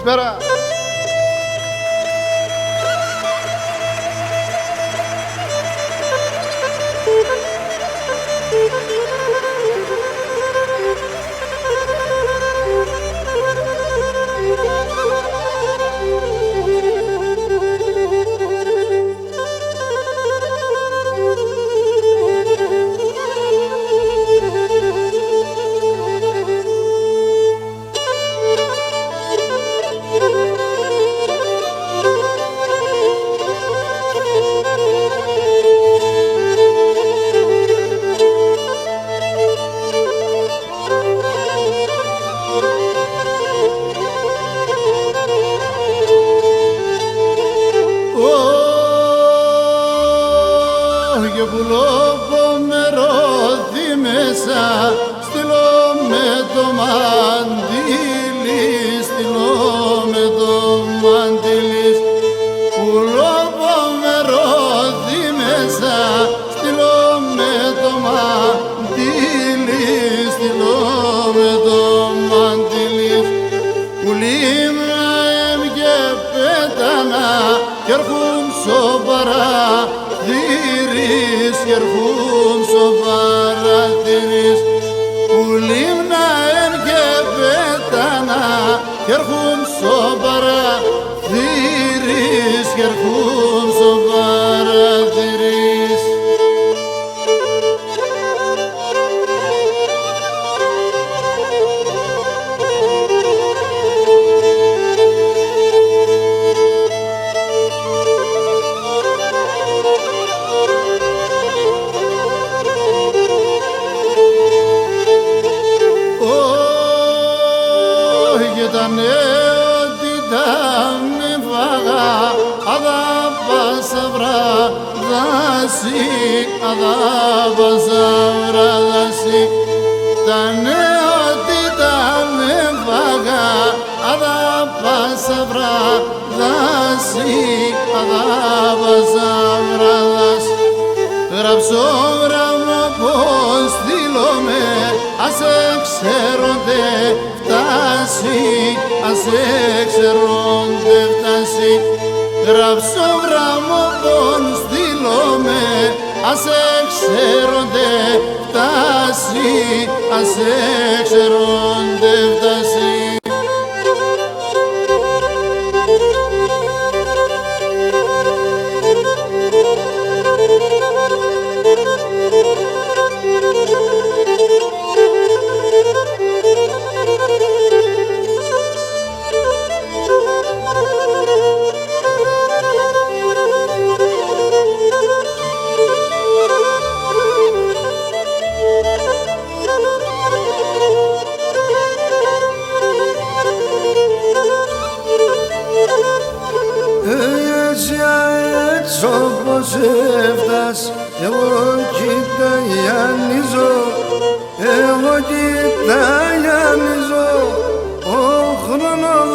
Καλησπέρα. Και πουλώπω με ρόδι μέσα, στείλω με το μαντήλι, στείλω με το μαντήλι. Πουλώπω με ρόδι μέσα, στείλω με το μαντήλι, στείλω με το μαντήλι. Πουλήμνα και πέτανα κι έρχουν σοβαρά κι έρχουν στο παρατηρείς. Πουλήμνα και πέτανα κι έρχουν στο παρατηρείς, κι έρχουν στο παρατηρείς. Τα νεότητα με φάγα, αδάπασα βράδαση, αδάπασα βράδαση. Τα νεότητα με φάγα, αδάπασα βράδαση, αδάπασα βράδαση. Γράψω γράμμα πως στείλομαι, ας εξαίρονται φτάσει, ας εξαιρώνται φτάσει. Γράψω γράμμα πως στείλομαι, ας εξαιρώνται φτάσει, ας εξαιρώνται φτάσει. Όπως έφτας, εγώ κοιταγιανίζω, εγώ κοιταγιανίζω. Ο χρόνος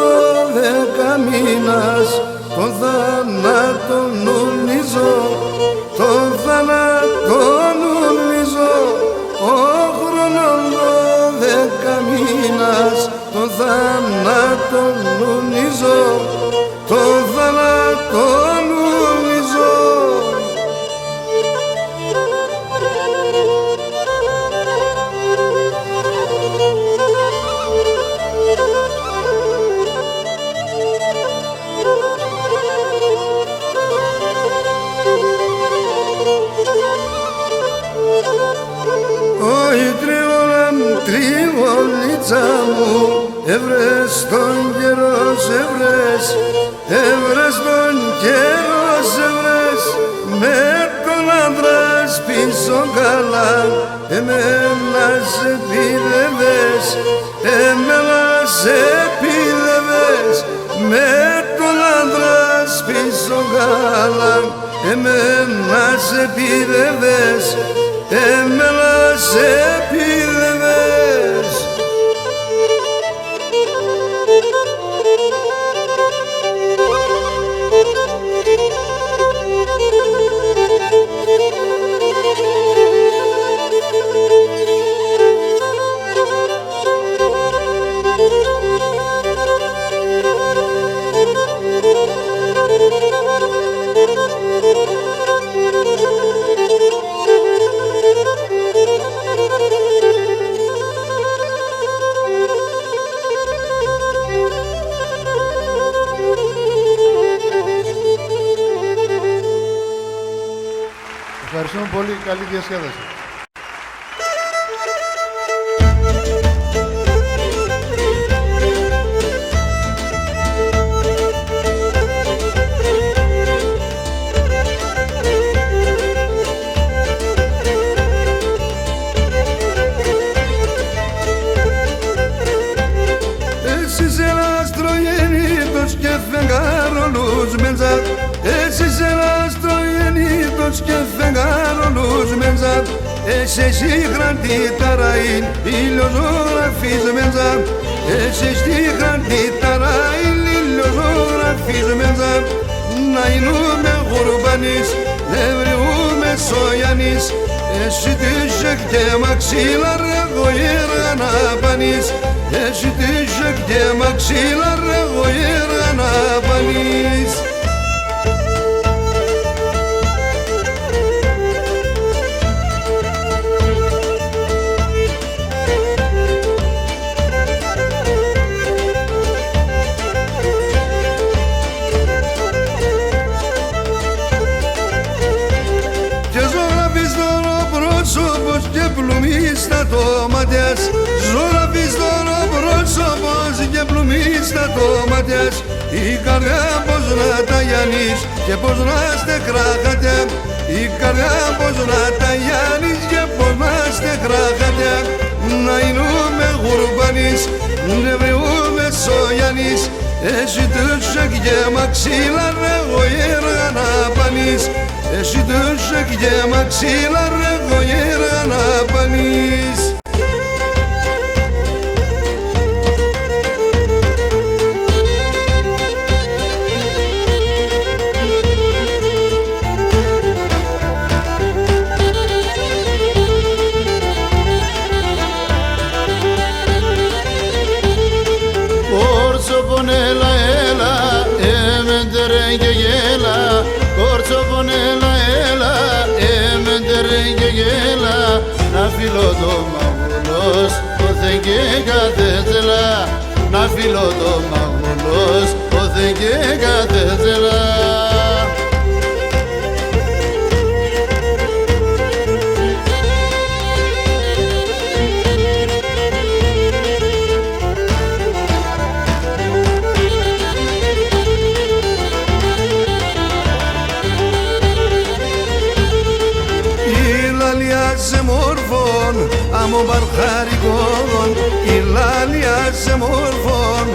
12 μήνας, τον θάνατο νουλίζω, τον θάνατο νουλίζω. Ο χρόνος 12 μήνας, τον θάνατο νουλίζω, τον θάνατο νουλίζω. Όχι τριβολίτσα μου, έβρες τον καιρό σε βρες, έβρες τον καιρό σε βρες. Με τον άντρα πίσω καλά, εμένα σε πήδευες, εμένα σε πήδευες. Με τον άντρα πίσω καλά, εμένα σε πήδευες, εμένα σε πήδευες. Ευχαριστούμε πολύ. Καλή διασκέδαση. Και φεγγάρολους μεντζάτ, εσείς ελαστροενήτως και φεγγάρολους μεντζάτ, εσείς η γραντιταραήν ηλιοζωγραφής μεντζάτ, εσείς τη γραντιταραήν ηλιοζωγραφής μεντζάτ, να εινούμε γουρμπανείς, νευριούμε σογιανείς, εσύ τη ζεκ μαξίλα ρε γοήρα να πανείς, εσύ τη ζεκ μαξίλα ρε γοήρα να πανείς. Και πλουμί στα τόματιας, ζωγραφείς τώρα πρόσωπος και πλουμί στα τόματιας, η καρδιά πως να τα γιάνεις και πως να στεκράχατε, η καρδιά πως να τα γιάνεις και πως να στεκράχατε, να εινούμε γουρμπανείς, νευριούμε σογιανείς, εσύ τους και μαξίλα ρε γοήρα να πανείς, εσύ τους και μαξίλα ρε γοήρα να πανείς. Κόρτσο πονέλα έλα, έμεντερε και γέλα, κόρτσο πονέλα έλα, έμεντερε και γέλα, να φιλώ το μαγουλός, το θε και καθέτσελα, να φιλώ το μαγουλός, το θε και καθέτσελα. Σε μόρφων, άμμο μπαρχαρικόδων, η λάλια σε μόρφων,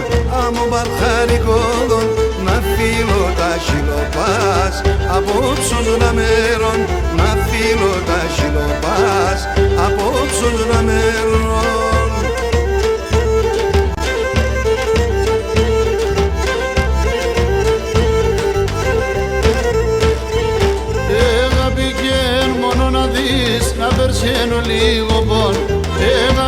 άμμο μπαρχαρικόδων, να φύλλω τα χιλοπάς, απόψους να μέρων, να φύλλω τα χιλοπάς, απόψους να μέρων. Να περσένω λίγο πον,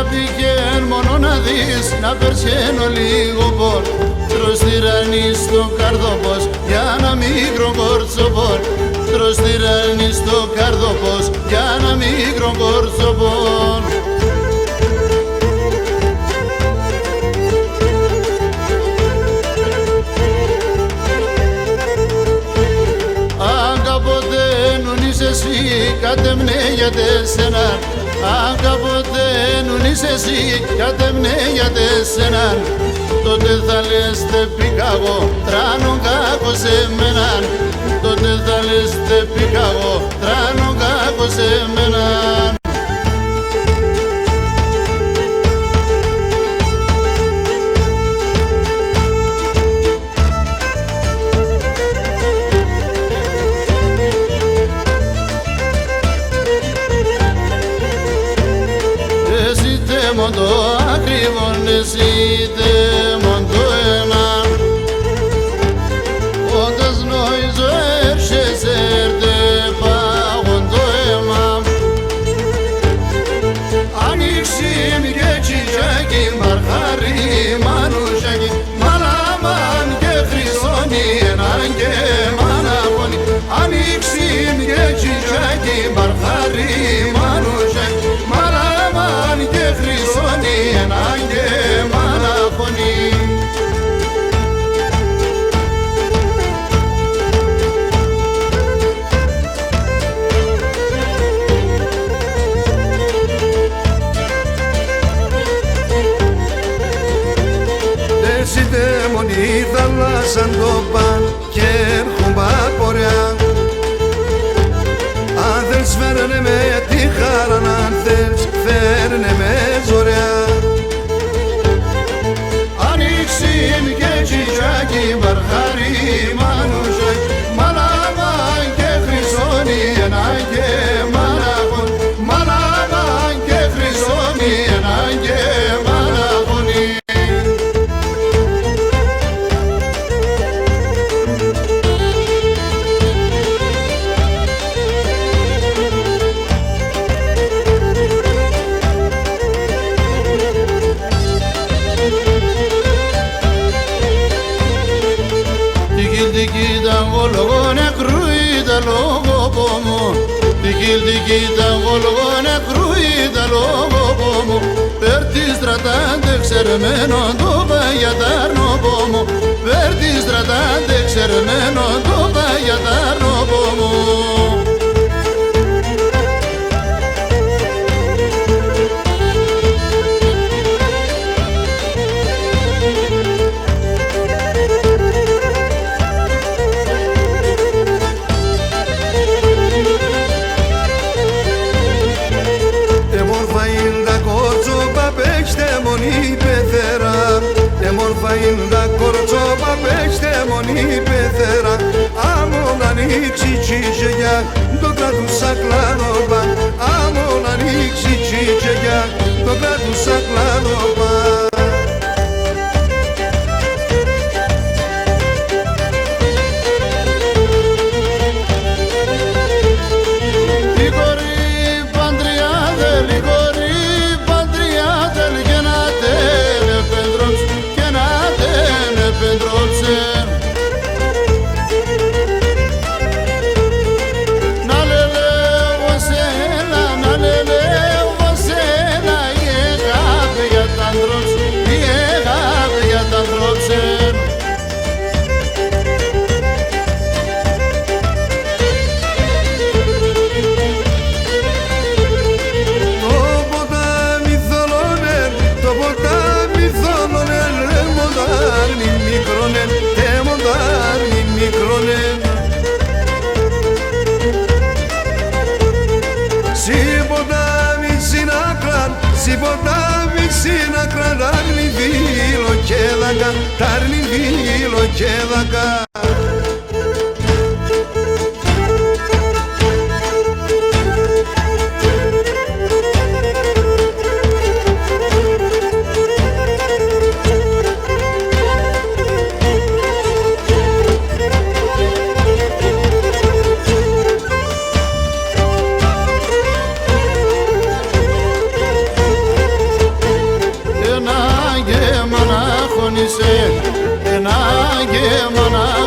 πήγαινε μόνο να δεις, να περσένω λίγο πον, τρως τυραννή στο καρδόπος για ένα μικρό κορτσοπον, τρως τυραννή στο καρδόπος για ένα μικρό κορτσοπον. Εσύ κατεμνέ για τεσένα, αν κάποτε νουν είσαι εσύ κατεμνέ για τεσένα, τότε θα λες τε πήγα εγώ τράνον κάκο σε μέναν, τότε θα λες τε πήγα εγώ τράνον κάκο σε μέναν. Μοντο ακριβόν εσύ τε μοντο έναν, όντας νόηζω έρχες έρτε πάγοντο αίμα. Ανοίξει και τσιτσάκι μαρχάρι μανουσάκι, μαλάμαν και χρυσώνει έναν και μαναπώνει. Ανοίξει και τσιτσάκι μαρχάρι μανουσάκι, μαλάμαν και χρυσώνει έναν και μαναπώνει. τα βόλογο νεκρού τα λόγω πόμου. Τικίλ τα βόλογο νεκρού τα λόγω πόμου. Πέρτη στρατάντε ξερεμένο το παγιατάρνο πόμου. Πέρτη στρατάντε ξερεμένο το παγιατάρνο πόμου. Εμόρφα είναι τα κορτσόπα, παίξτε μονή πεθέρα. Άμον ανοίξει τσίτσεγια, το κρατούσα κλάνοπα. Άμον ανοίξει τσίτσεγια, το κρατούσα κλάνοπα. Si ποτάμι συνακρά τάρνει βίλο και δακά, τάρνει βίλο και δακά. Ένα γεμανά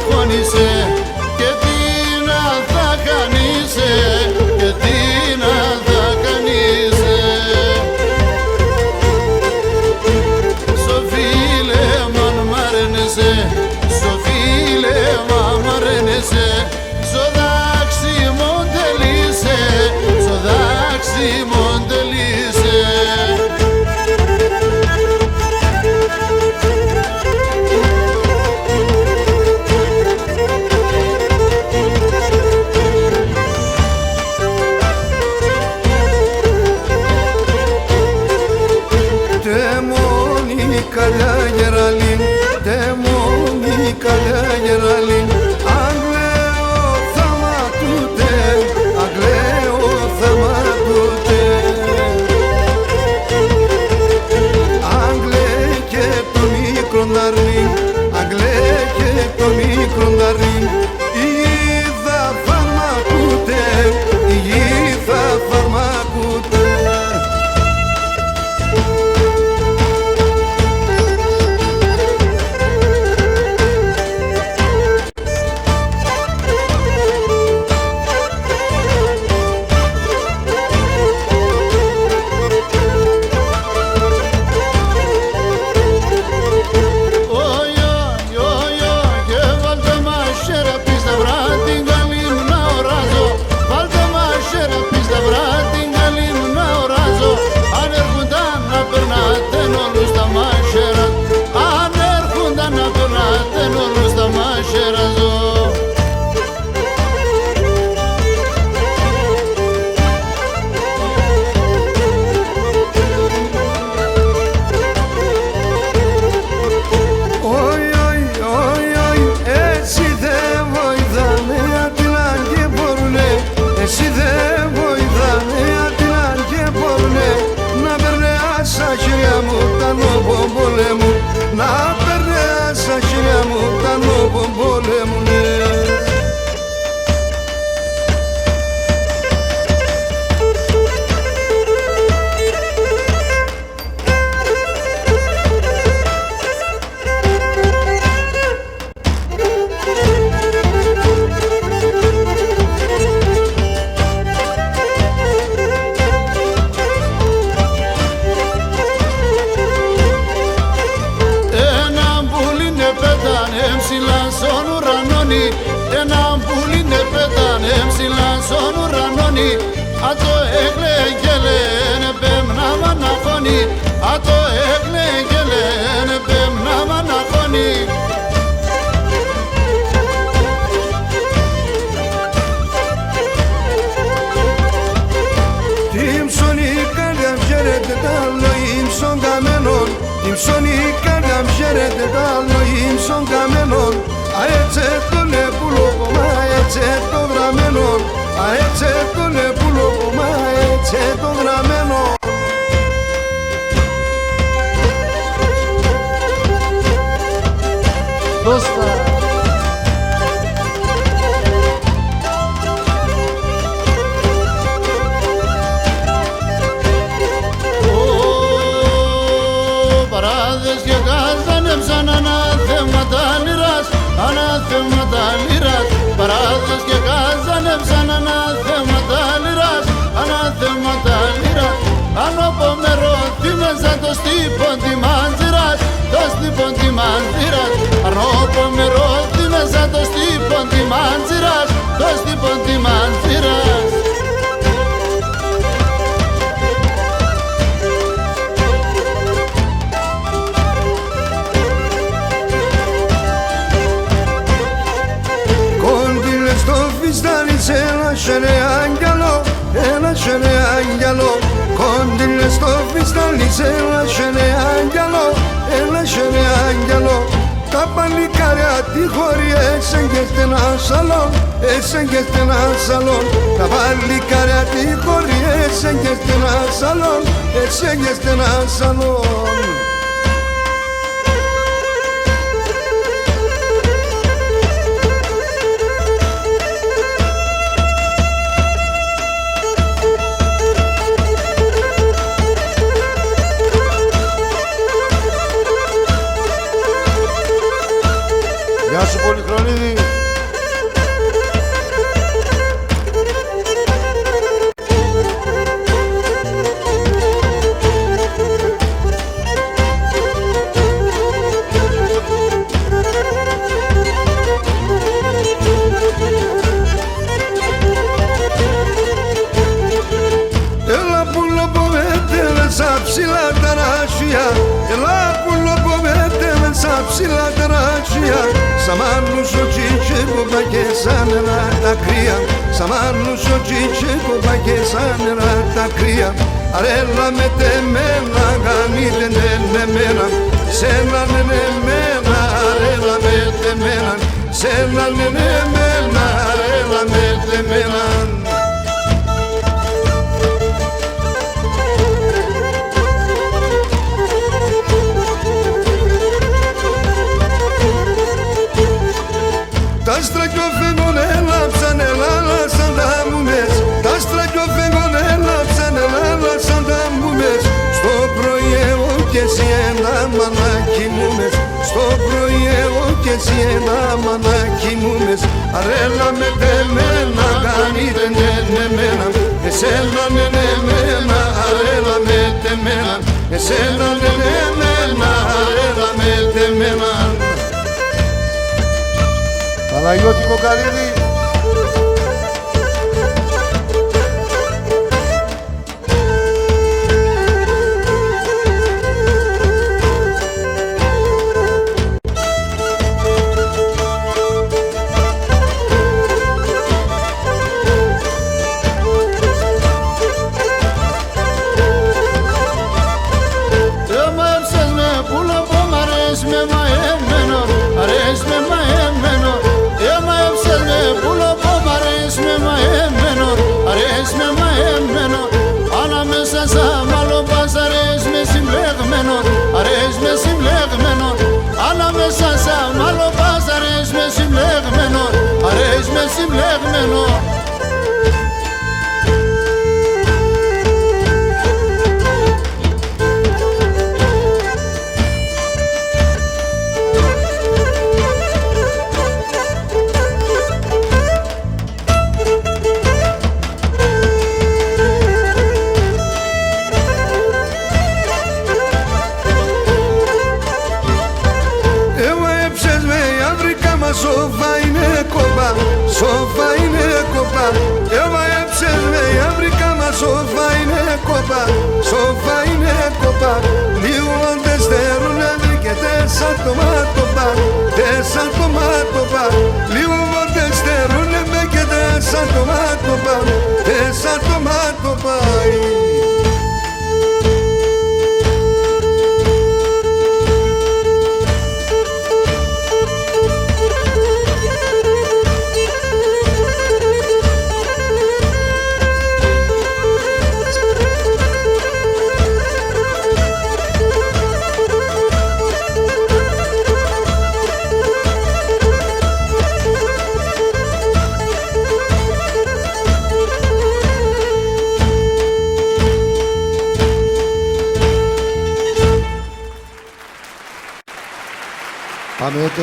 ένα πουλί ναι πέτανε ψηλά στον ουρανόνι. Ατο εκλεγελένε πέμνα μαναχώνει. Ατο εκλεγελένε πέμνα μαναχώνει. Την ψώνη καρδιά ψέρεται τα λόγιμ στον καμένον. Την ψώνη καρδιά ψέρεται τα λόγιμ στον καμένον. Αέτσε το λεπούλο κομμά, αέτσε το δραμένον. Αέτσε το λεπούλο κομμά, αέτσε το δραμένον. Δώστα. Παράδες και κάζανεψαν ανάθεματα λυράς, ανάθεματα λυράς. Παράδες και κάζανεψαν ανάθεματα λυράς, ανάθεματα λυράς. Αν από μερώθη μέσα το στύπον τη μαντζυράς, το στύπον τη μαντζυράς. Αν από μερώθη μέσα το στύπον τη μαντζυράς, το στύπον τη μαντζυράς. Έλασε άγγελο, έλασε άγγελο. Κόντιλε στο φιστάλι, έλασε άγγελο, έλασε άγγελο. Τα παλικάρια τη χώρη έσαι και στενά σαλόν, έσαι και στενά σαλόν. Τα παλικάρια τη χώρη έσαι και στενά σαλόν, έσαι και στενά σαλόν. Γεια σου Πολυχρονίδη. Έλα που λοποβέτε σαν ψηλά τα ράσια. Έλα που λοποβέτε σαν ψηλά τα ράσια. Σαμάνους ο τσίτσε κομπά και σαν νερά τα κρύα. Σαμάνους ο τσίτσε κομπά και σαν νερά τα κρύα. Αρέλα με τεμένα, γανείτε νεμένα. Σένα νεμένα, αρέλα με τεμένα. Σένα νεμένα, αρέλα με τεμένα. Τα άστρα κι ο φεγγόν έλαψαν, ελάλασαν τα μουμες. Τα άστρα κι ο φεγγόν έλαψαν, ελάλασαν τα μουμες. Στο πρωί εγώ κι εσύ ένα μανάκι μου μες. Στο πρωί εγώ κι εσύ ένα μανάκι μου μες. Αρέλα με τεμένα, γανείτε νεμένα. Εσένα νεμένα, αρέλα με τεμένα. Εσένα νεμένα, αρέλα με τεμένα. Παναγιώτη Κοκαλίδη. Έμαψες με πουλοπό, μ' αρέσει με μαεμένο, αρέσει με μαεμένο. Έμαψες με πουλοπό, μ' αρέσει με μαεμένο, αρέσει με μαεμένο. Ανάμεσα σαν μαλλοπάς αρέσει με συμπλεγμένο, αρέσει με συμπλεγμένο. Ανάμεσα σαν μαλλοπάς αρέσει με συμπλεγμένο, αρέσει με συμπλεγμένο. Σοφά είναι κόμπα, Παναγιώτη,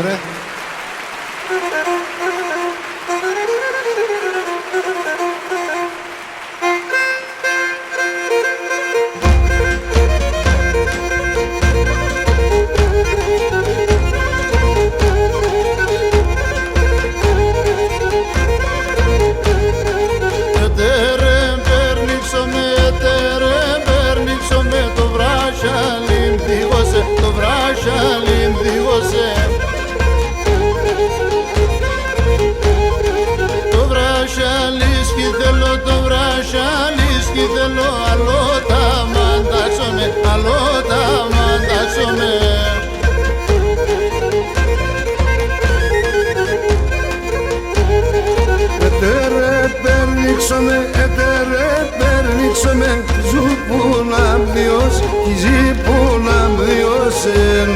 περνήξαμε ζουπούλα μπιος κι ζυπούλα μπιώσεν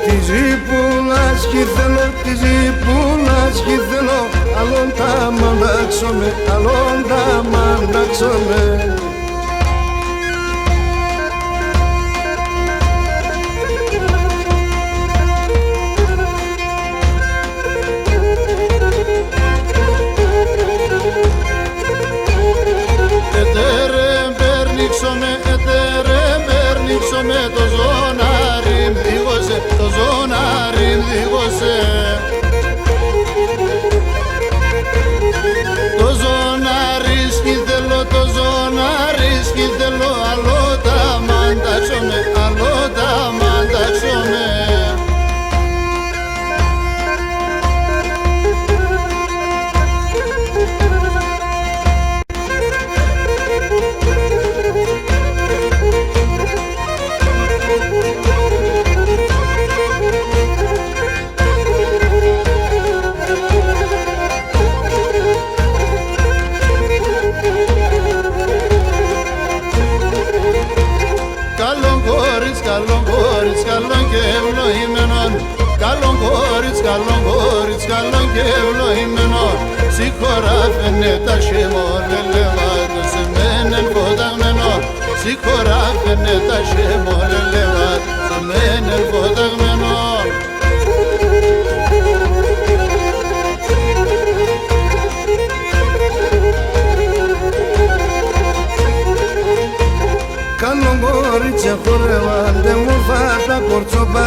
τη ζυπούλας κι θέλω, τη ζυπούλας κι θέλω αλλόν τα μαντάξομαι, αλλόν τα μαντάξομαι. Με το ζωνάρι μδίγωσε, το ζωνάρι μδίγωσε. Το ζωνάρι σκήθελο, το ζωνάρι σκήθελο, αλλό τα μαντάξομαι, αλλό τα μαντάξομαι. Καλόν κορίτσι, καλόν και ευλογημένο. Συγχωρά φαίνεται χεμολελεύατο σε μένεν φωταγμένο. Συγχωρά φαίνεται χεμολελεύατο σε μένεν φωταγμένο. Καλόν κορίτσι χορεύαν, δεν μου φάτα κορτσόπα.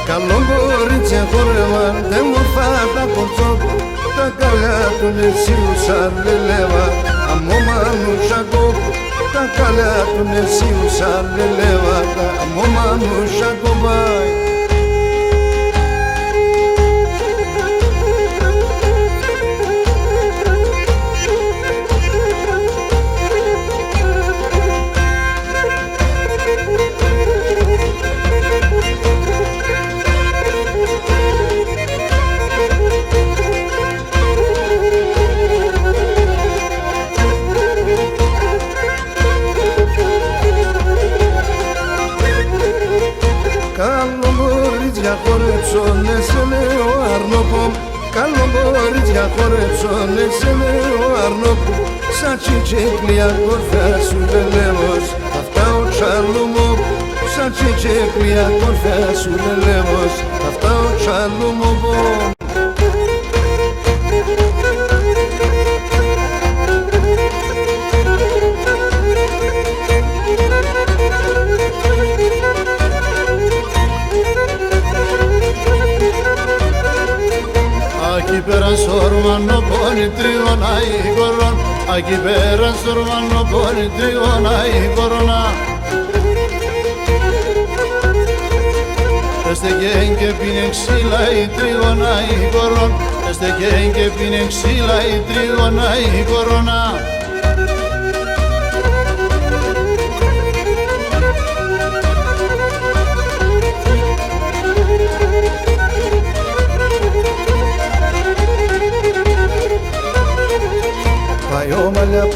Καλόν κορίτσι χορεύαν, δεν μου φάτα κορτσόπα. Τα καλιά του νεσίου σαν λελεύα, αμόμανους ακόπου. Τα καλιά του νεσίου σαν λελεύα, αμόμανους ακόπαει. Χορέψωνε σε λέω αρνόπο, καλό κορίτσια χορέψωνε σε λέω αρνόπο. Σαν τσιτσέκλια κορφιά σου λελεύος, αυτά ο τσάλου μου. Σαν τσιτσέκλια κορφιά σου λελεύος, αυτά ο τσάλου μου. Aquí πέραν σορμάνο πόνι τρίωνα η κορών. Aquí πέραν σορμάνο πόνι τρίωνα η κορώνα. Este que pine xila y trigona y corón. Este que pine xila y trigona y corona.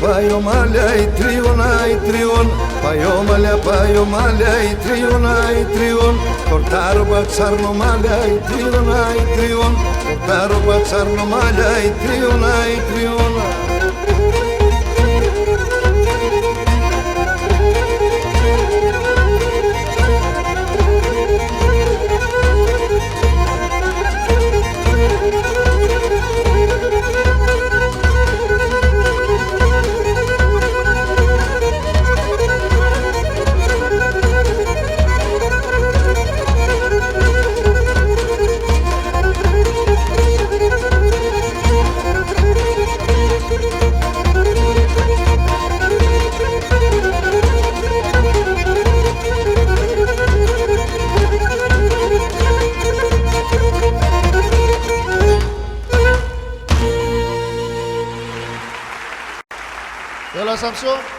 Paio malha y triona y trion. Paio malha y triona y trion. Cortar o baxarno malha y triona y trion. Cortar o baxarno malha y triona y triona. Έλα Σαμψό.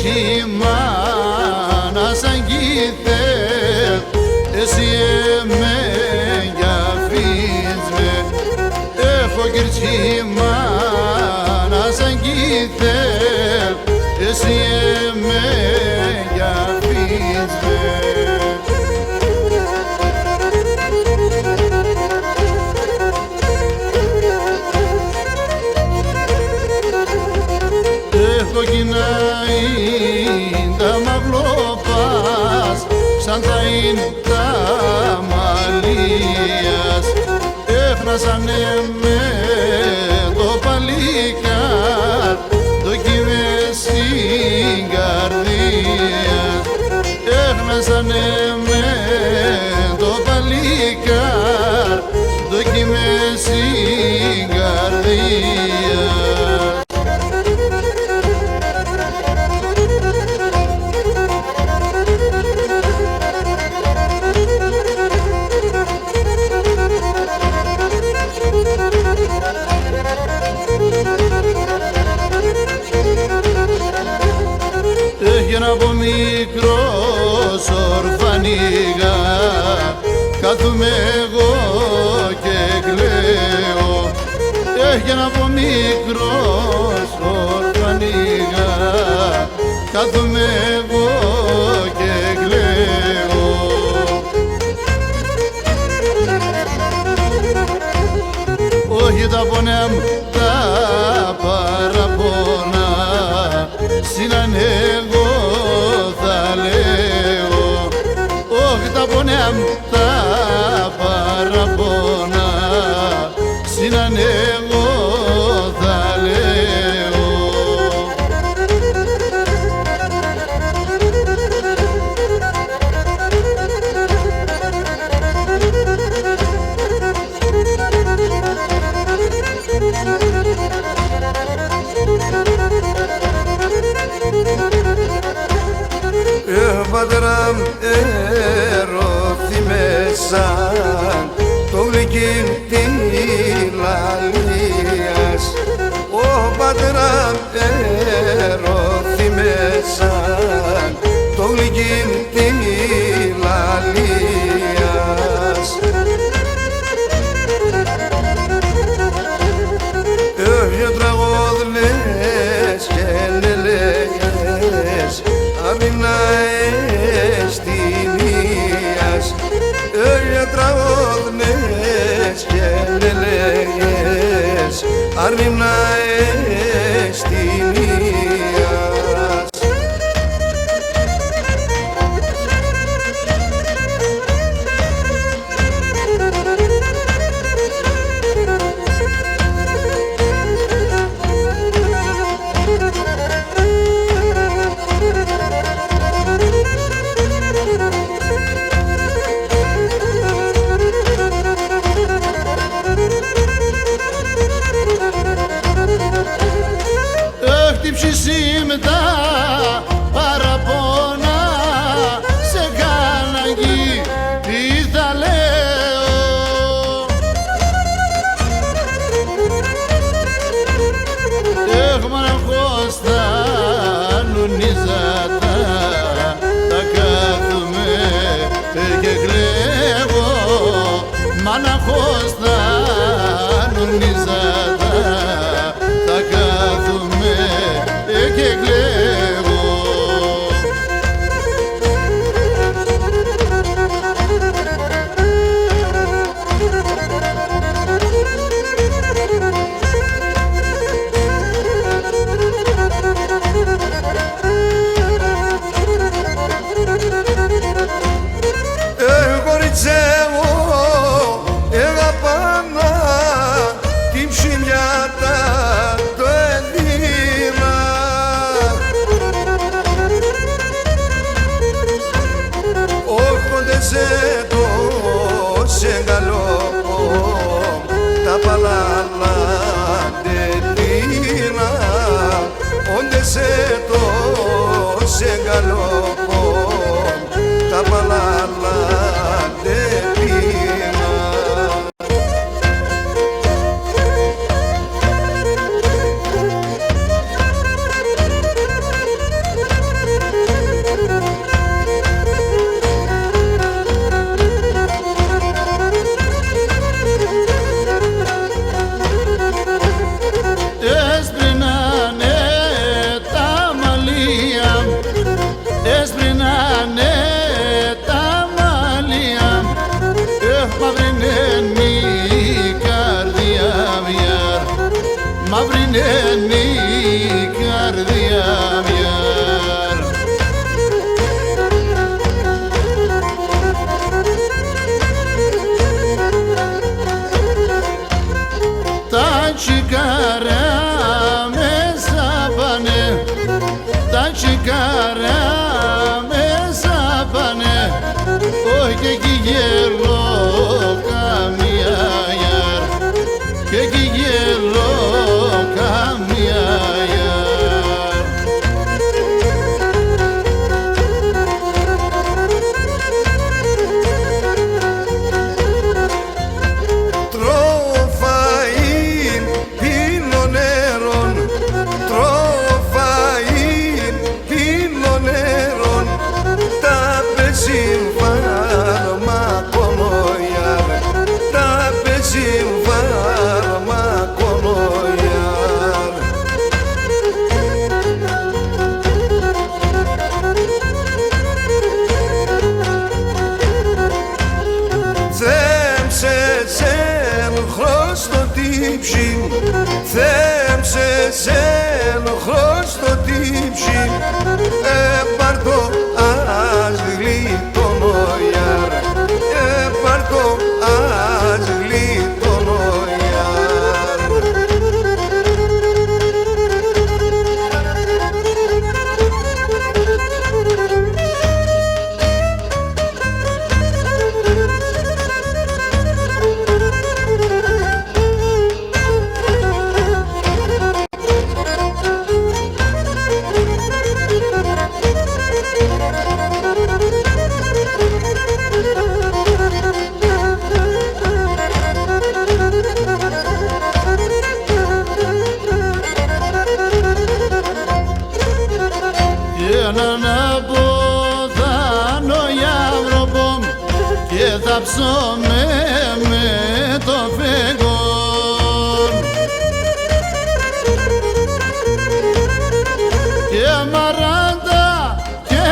κυρτσιμάνα σαν κήθελ, εσύ εμένα αφήνεις με. Έχω κυρτσιμάνα σαν κήθελ, εσύ εμένα αφήνεις με. Έχω κοινάει τα μαυλόπας σαν τα είναι τα μαλλίας. Έφνασανε με το παλίκαρ το κυμες στην καρδία. Έφνασανε με το παλίκαρ το κυμες στην καρδία. Έγινα από μικρός ορφανίγα, κάθομαι εγώ και κλαίω. Έγινα από μικρός ορφανίγα, κάθομαι εγώ και κλαίω. Όχι τα πονέα μου τα παραπονά, συνανέγω θα λέω. Όχι τα πονέα μου τα παραπονά, συνανέγω θα λέω. Πατέρα μου ερωθήμεσαν το γλυκύν τη λαλίας. Ο πατέρα μου ερωθήμεσαν το γλυκύν τη λαλίας. Έφυγε τραγώδλες και λελέγες αμήνα εστινίας. Έφυγε τραγώδλες και λελέγες αμήνα εστινίας. Χτύψει με τα παραπονά, σε χάναγγι τι θα λέω. Έχω μοναχός τα νουνίζατα, τα κάθομαι και κλαίω. Μοναχός τα νουνίζατα, τα κάθομαι και κλαίω. Κορίτσέ μου αγαπάνα την ψηλιάτα το έδινα. Όχονται σε το σεγγαλό τα παλάλα τετίνα. Όντε σε το σεγγαλό τα παλάλα τετίνα. εκεί γελώ καμία γιαρ, και εκεί γελώ καμία γιαρ. Θέμψε σε ενοχλώ στο τύψι, πάρ' το ας γλιτώνω γιαρ, πάρ' το ας γλιτώνω γιαρ. Έναν αποθάνω γιαυροπόμ και θα ψώμε με το φεγγόν και μαράντα και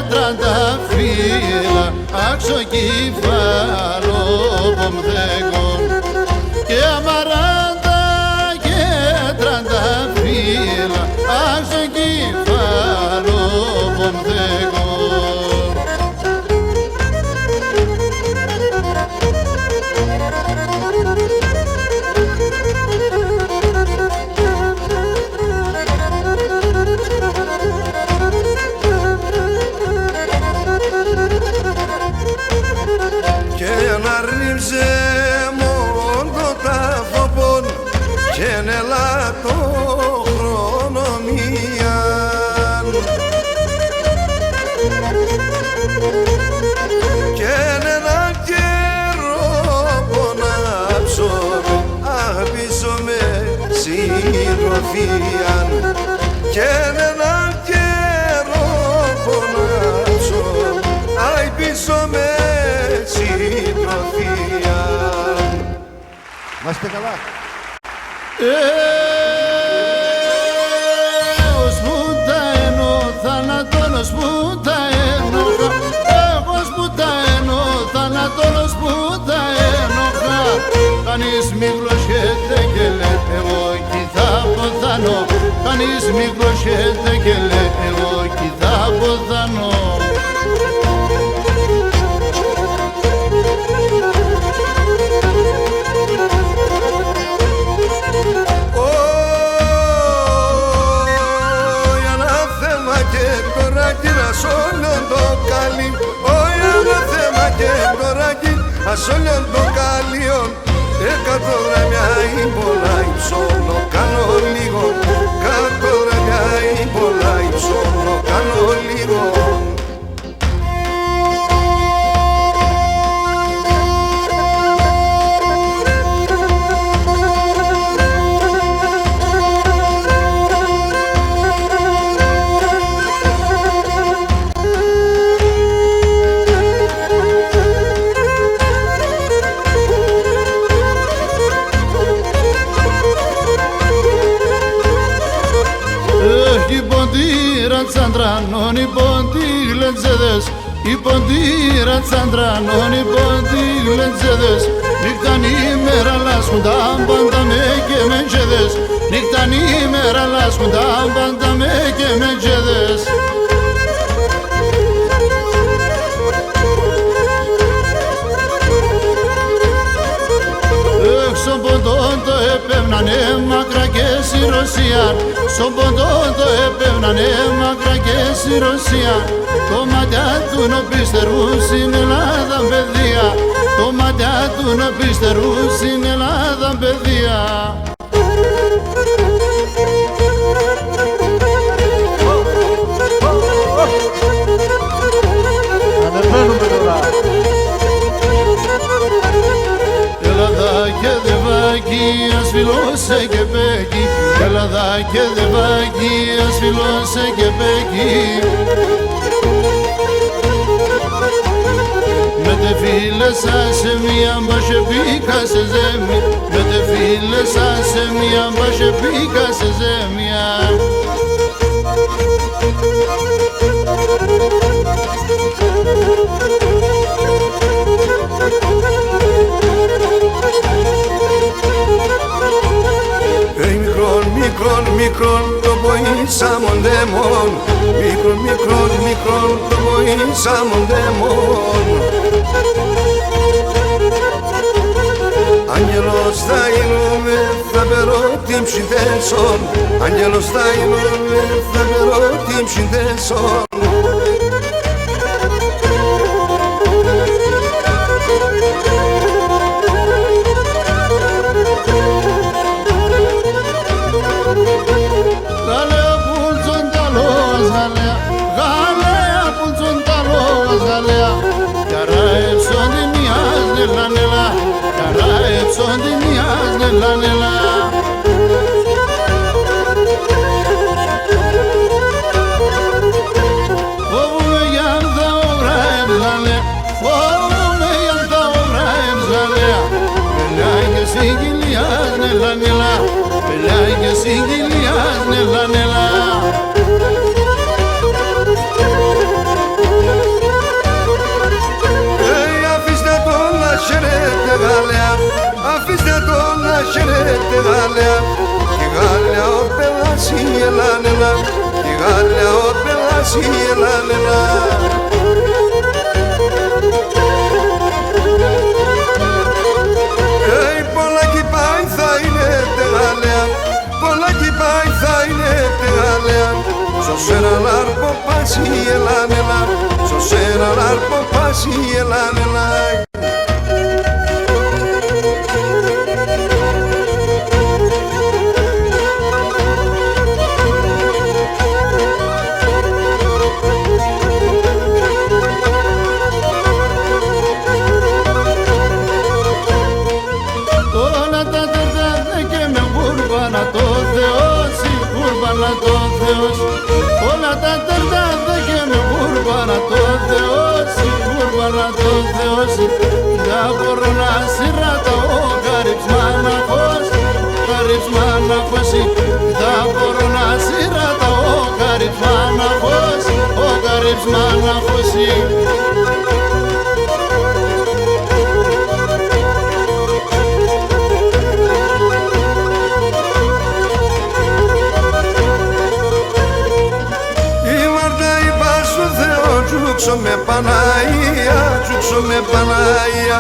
τρανταφύλλα άξο κεφάλο πομδεγόν και μαράντα και τρανταφύλλα άξο κεφάλο πομδεγόν. Και να ρίψε μόνο τα φοπών και νελά το χρόνο μίαν και ένα καιρό πονάψω άπισω με συντροφίαν και ένα καιρό πονάψω άπισω με συντροφία. Να είστε καλά. Ως που τα ενώ θάνατον, ως που τα ένοχα, ως που τα ενώ θάνατον, ως που τα ένοχα. Κανείς μη γλωσσέται και λέει εγώ κι θα ποθανώ, κανείς μη γλωσσέται και λέει εγώ κι θα ποθανώ. Ας όλον το καλή, όχι ένα θέμα και τώρα ας όλον το καλίον 100 γραμμιά ή πολλά υψώνω, κάνω λίγο 100 γραμμιά ή πολλά υψώνω, κάνω λίγο. Τσαντρανών υπόν τι γλεντζέδες, υπόν τι ρατσαντρανών υπόν τι γλεντζέδες. Νύχταν ημέρα λάσκουν τα πάντα με και μεντζέδες, νύχταν ημέρα λάσκουν τα πάντα με και μεντζέδες. Στον ποντόν το επέμνανε μακρά και στη Ρωσία, στον ποντόν το επέμνανε περνάνε μακρά και στη Ρωσία. Το μάτια του να πιστερούν στην Ελλάδα παιδεία. Το μάτια του να πιστερούν στην Ελλάδα παιδεία. Ανεβαίνουμε τώρα. Ελλάδα και δεβάκι, ας φιλώσε και πέκει. Ελλάδα και δεβάκι, ας φιλώσε και πέκει. Με τε φίλες σας σε μία μπаше πήκα σε ζέμια. Με τε φίλες σας σε μία μπаше πήκα σε ζέμια. Μικρόν το βοήσαμον δαίμον. Μικρόν το βοήσαμον δαίμον. Άγγελος θα γίνουμε, θα περώ την ψυντέσον. Άγγελος θα γίνουμε, θα περώ την ψυντέσον. Αφήστε το να χαιρέτε Γαλλία. Τη Γαλλία ο πελάση ελάνελα. Τη Γαλλία ο πελάση ελάνελα. Πολλάκι πάει θα είναι τε Γαλλία. Πολλάκι πάει θα είναι τε Γαλλία. Σωσένα λάρπο πάση ελάνελα. Σωσένα λάρπο πάση ελάνελα. Όλα τα τερτάδα και με κούρπανα το θεώσει, κούρπανα το θεώσει. Δεν μπορώ να σειράτα ο καρυψμάναχος, καρυψμάναχος. Δεν μπορώ να σειράτα ο καρυψμάναχος, ο καρυψμάναχος. Τσούξω με Παναία, τσούξω με Παναία.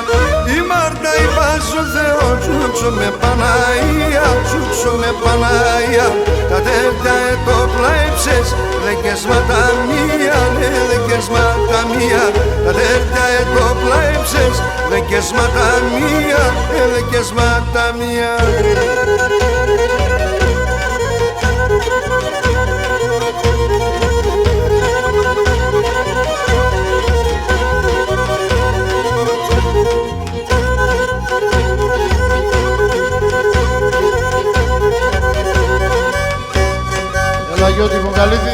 Η Μάρτα είπα στο Θεό, τσούξω με Παναία, τσούξω με Παναία. Τα τέτοια ετόπλα έψες, δεκες ματαμία, ναι δεκες ματαμία. Τα τέτοια ετόπλα έψες, δεκες ματαμία, ναι δεκες ματαμία. Γιώτη Βογγαλίδη.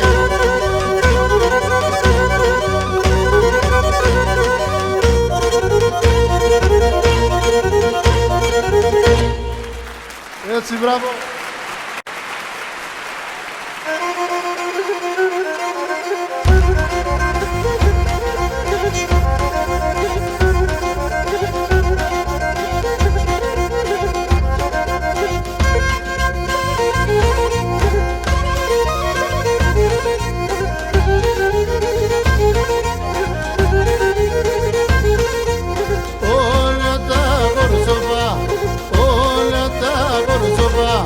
Έτσι, μπράβο. Όλα τα κορσοβά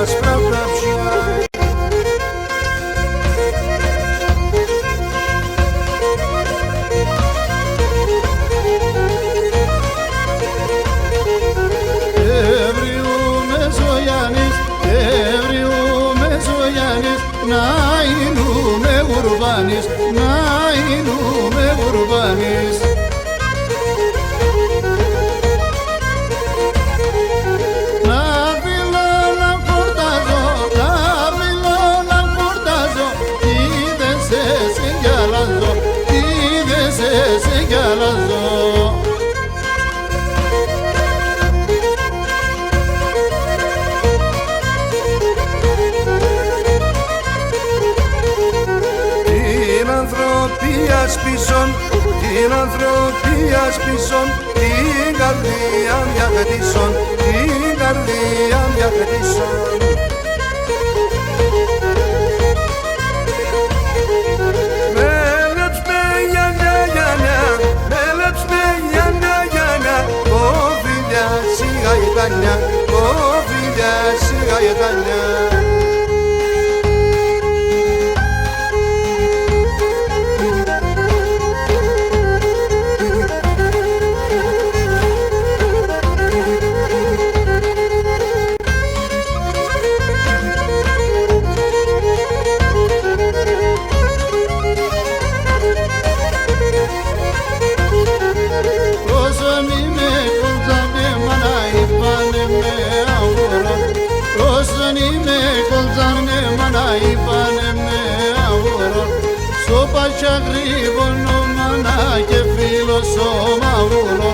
άσπρα ταψιά. Να είνουμε γουρβάνης, να είνουμε γουρβάνης. Να φιλώ να χορτάζω, να φιλώ να χορτάζω, είδες σε γυαλάζω, είδες σε γυαλάζω. Την ανθρωπία σπίσον, την καρδία μια χτίσον, την καρδία μια χτίσον. Μέλεψ με γιανιά γιανιά, μέλεψ με γιανιά γιανιά, κόβιλια σιγά η τανιά, κόβιλια σιγά η τανιά. Σώπα γρήγονο μάνα και φίλος ο μαγούλο,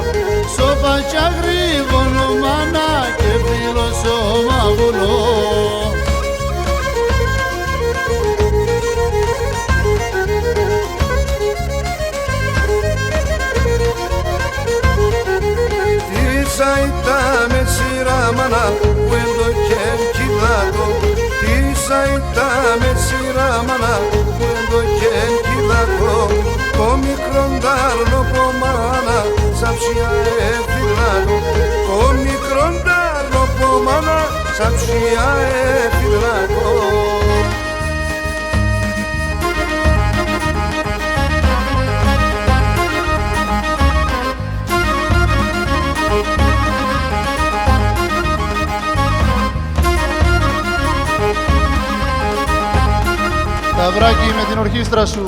σώπα γρήγονο μάνα και φίλος ο μαγούλο. Τίσα ητά με σειρά μάνα, κουέντο και κοιτάτο, τίσα ητά με σειρά μάνα, κουέντο και κοιτάτο, το μικρόν τάρνο κομμάνα, σαν ψιά εφυλάτο, το μικρόν τάρνο κομμάνα, σαν ψιά εφυλάτο. Σταυράκι με την ορχήστρα σου.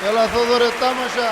Έλα Θόδωρε Τάμασα.